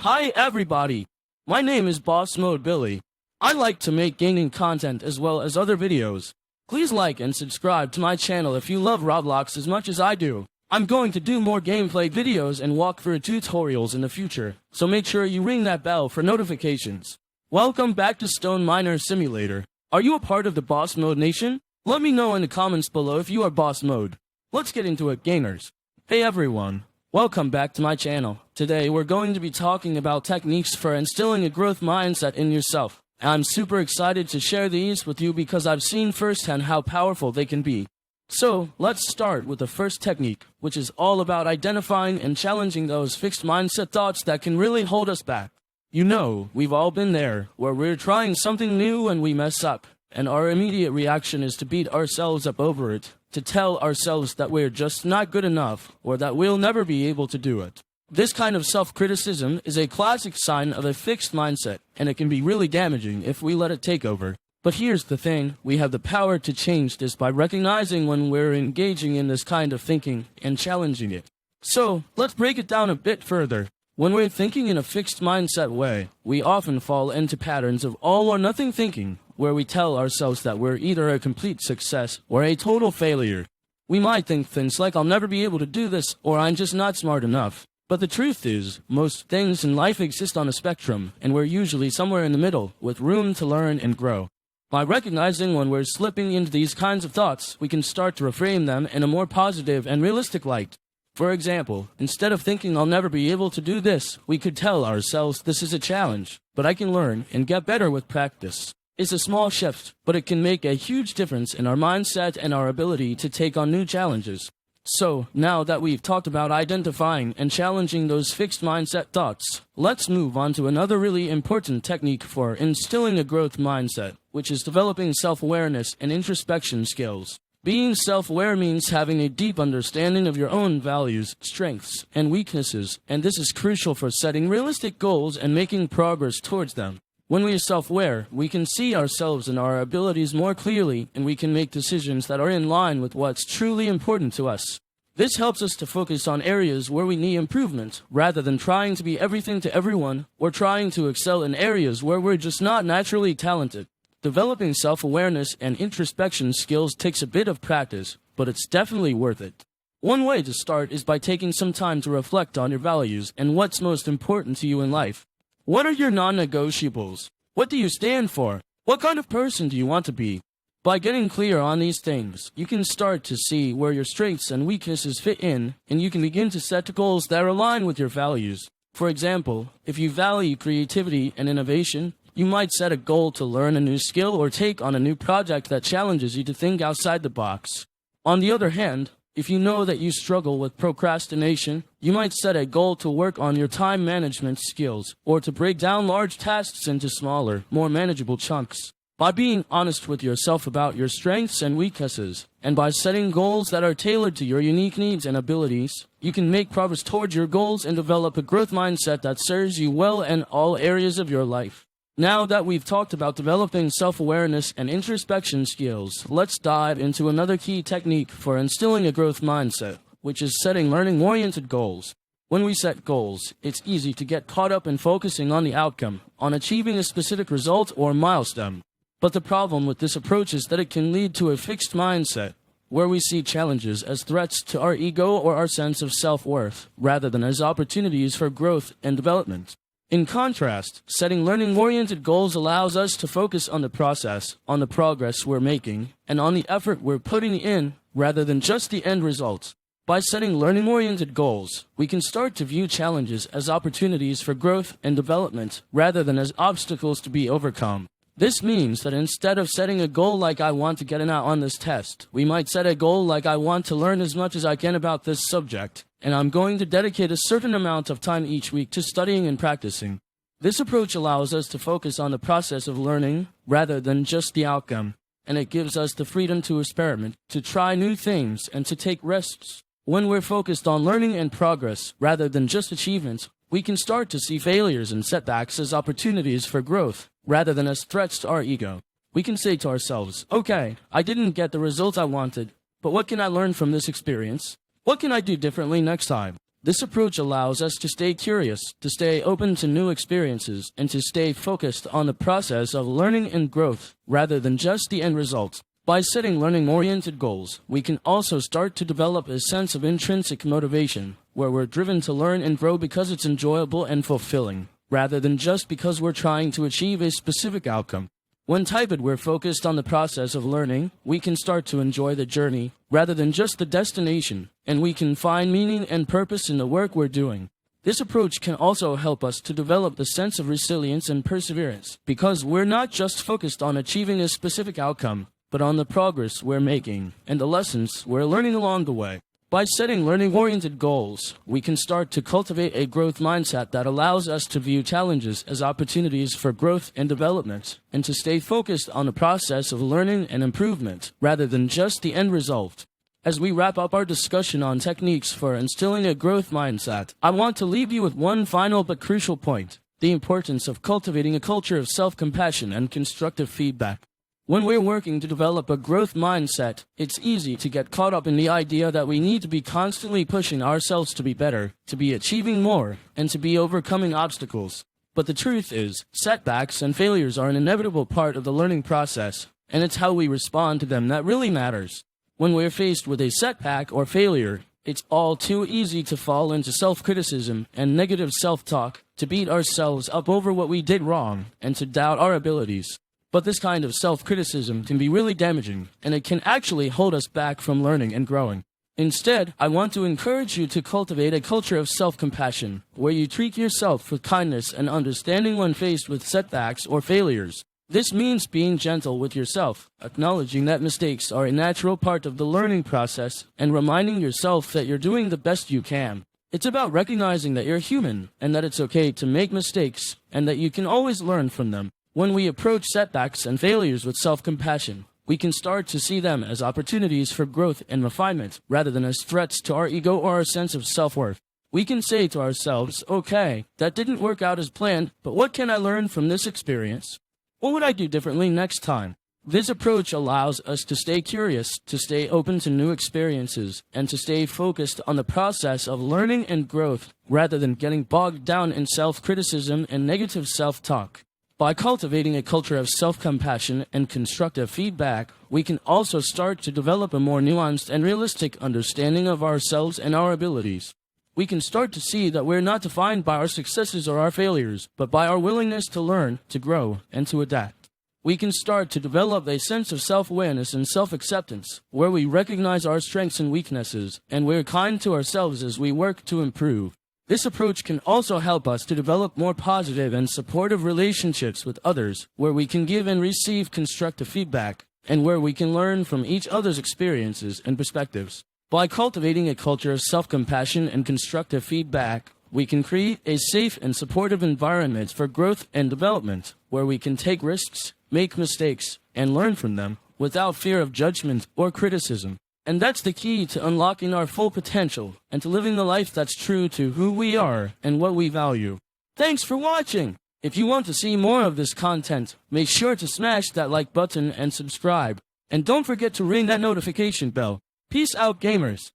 Hi everybody! My name is Boss Mode Billy. I like to make gaming content as well as other videos. Please like and subscribe to my channel if you love Roblox as much as I do. I'm going to do more gameplay videos and walkthrough tutorials in the future, so make sure you ring that bell for notifications. Welcome back to Stone Miner Simulator. Are you a part of the Boss Mode Nation? Let me know in the comments below if you are Boss Mode. Let's get into it, gamers. Hey everyone. Welcome back to my channel. Today we're going to be talking about techniques for instilling a growth mindset in yourself. I'm super excited to share these with you because I've seen firsthand how powerful they can be. So, let's start with the first technique, which is all about identifying and challenging those fixed mindset thoughts that can really hold us back. You know, we've all been there, where we're trying something new and we mess up, and our immediate reaction is to beat ourselves up over it, to tell ourselves that we're just not good enough, or that we'll never be able to do it. This kind of self-criticism is a classic sign of a fixed mindset, and it can be really damaging if we let it take over. But here's the thing, we have the power to change this by recognizing when we're engaging in this kind of thinking and challenging it. So, let's break it down a bit further. When we're thinking in a fixed mindset way, we often fall into patterns of all or nothing thinking, where we tell ourselves that we're either a complete success or a total failure. We might think things like, I'll never be able to do this, or I'm just not smart enough. But the truth is, most things in life exist on a spectrum, and we're usually somewhere in the middle, with room to learn and grow. By recognizing when we're slipping into these kinds of thoughts, we can start to reframe them in a more positive and realistic light. For example, instead of thinking I'll never be able to do this, we could tell ourselves this is a challenge, but I can learn and get better with practice. It's a small shift, but it can make a huge difference in our mindset and our ability to take on new challenges. So, now that we've talked about identifying and challenging those fixed mindset thoughts, let's move on to another really important technique for instilling a growth mindset, which is developing self-awareness and introspection skills. Being self-aware means having a deep understanding of your own values, strengths, and weaknesses, and this is crucial for setting realistic goals and making progress towards them. When we are self-aware, we can see ourselves and our abilities more clearly, and we can make decisions that are in line with what's truly important to us. This helps us to focus on areas where we need improvement, rather than trying to be everything to everyone, or trying to excel in areas where we're just not naturally talented. Developing self-awareness and introspection skills takes a bit of practice, but it's definitely worth it. One way to start is by taking some time to reflect on your values and what's most important to you in life. What are your non-negotiables? What do you stand for? What kind of person do you want to be? By getting clear on these things, you can start to see where your strengths and weaknesses fit in, and you can begin to set goals that align with your values. For example, if you value creativity and innovation, you might set a goal to learn a new skill or take on a new project that challenges you to think outside the box. On the other hand, if you know that you struggle with procrastination, you might set a goal to work on your time management skills, or to break down large tasks into smaller, more manageable chunks. By being honest with yourself about your strengths and weaknesses, and by setting goals that are tailored to your unique needs and abilities, you can make progress towards your goals and develop a growth mindset that serves you well in all areas of your life. Now that we've talked about developing self-awareness and introspection skills, let's dive into another key technique for instilling a growth mindset, which is setting learning-oriented goals. When we set goals, it's easy to get caught up in focusing on the outcome, on achieving a specific result or milestone. But the problem with this approach is that it can lead to a fixed mindset, where we see challenges as threats to our ego or our sense of self-worth, rather than as opportunities for growth and development. In contrast, setting learning-oriented goals allows us to focus on the process, on the progress we're making, and on the effort we're putting in, rather than just the end result. By setting learning-oriented goals, we can start to view challenges as opportunities for growth and development, rather than as obstacles to be overcome. This means that instead of setting a goal like I want to get an A on this test, we might set a goal like I want to learn as much as I can about this subject, and I'm going to dedicate a certain amount of time each week to studying and practicing. This approach allows us to focus on the process of learning rather than just the outcome, and it gives us the freedom to experiment, to try new things, and to take risks. When we're focused on learning and progress rather than just achievements, we can start to see failures and setbacks as opportunities for growth, rather than as threats to our ego. We can say to ourselves, okay, I didn't get the results I wanted, but what can I learn from this experience? What can I do differently next time? This approach allows us to stay curious, to stay open to new experiences, and to stay focused on the process of learning and growth, rather than just the end result. By setting learning-oriented goals, we can also start to develop a sense of intrinsic motivation, where we're driven to learn and grow because it's enjoyable and fulfilling, rather than just because we're trying to achieve a specific outcome. When we're focused on the process of learning, we can start to enjoy the journey, rather than just the destination, and we can find meaning and purpose in the work we're doing. This approach can also help us to develop the sense of resilience and perseverance, because we're not just focused on achieving a specific outcome, but on the progress we're making and the lessons we're learning along the way. By setting learning-oriented goals, we can start to cultivate a growth mindset that allows us to view challenges as opportunities for growth and development, and to stay focused on the process of learning and improvement, rather than just the end result. As we wrap up our discussion on techniques for instilling a growth mindset, I want to leave you with one final but crucial point: the importance of cultivating a culture of self-compassion and constructive feedback. When we're working to develop a growth mindset, it's easy to get caught up in the idea that we need to be constantly pushing ourselves to be better, to be achieving more, and to be overcoming obstacles. But the truth is, setbacks and failures are an inevitable part of the learning process, and it's how we respond to them that really matters. When we're faced with a setback or failure, it's all too easy to fall into self-criticism and negative self-talk, to beat ourselves up over what we did wrong, and to doubt our abilities. But this kind of self-criticism can be really damaging, and it can actually hold us back from learning and growing. Instead, I want to encourage you to cultivate a culture of self-compassion, where you treat yourself with kindness and understanding when faced with setbacks or failures. This means being gentle with yourself, acknowledging that mistakes are a natural part of the learning process, and reminding yourself that you're doing the best you can. It's about recognizing that you're human, and that it's okay to make mistakes, and that you can always learn from them. When we approach setbacks and failures with self-compassion, we can start to see them as opportunities for growth and refinement, rather than as threats to our ego or our sense of self-worth. We can say to ourselves, okay, that didn't work out as planned, but what can I learn from this experience? What would I do differently next time? This approach allows us to stay curious, to stay open to new experiences, and to stay focused on the process of learning and growth, rather than getting bogged down in self-criticism and negative self-talk. By cultivating a culture of self-compassion and constructive feedback, we can also start to develop a more nuanced and realistic understanding of ourselves and our abilities. We can start to see that we're not defined by our successes or our failures, but by our willingness to learn, to grow, and to adapt. We can start to develop a sense of self-awareness and self-acceptance, where we recognize our strengths and weaknesses, and we're kind to ourselves as we work to improve. This approach can also help us to develop more positive and supportive relationships with others, where we can give and receive constructive feedback, and where we can learn from each other's experiences and perspectives. By cultivating a culture of self-compassion and constructive feedback, we can create a safe and supportive environment for growth and development, where we can take risks, make mistakes, and learn from them without fear of judgment or criticism. And that's the key to unlocking our full potential and to living the life that's true to who we are and what we value. Thanks for watching! If you want to see more of this content, make sure to smash that like button and subscribe. And don't forget to ring that notification bell. Peace out, gamers!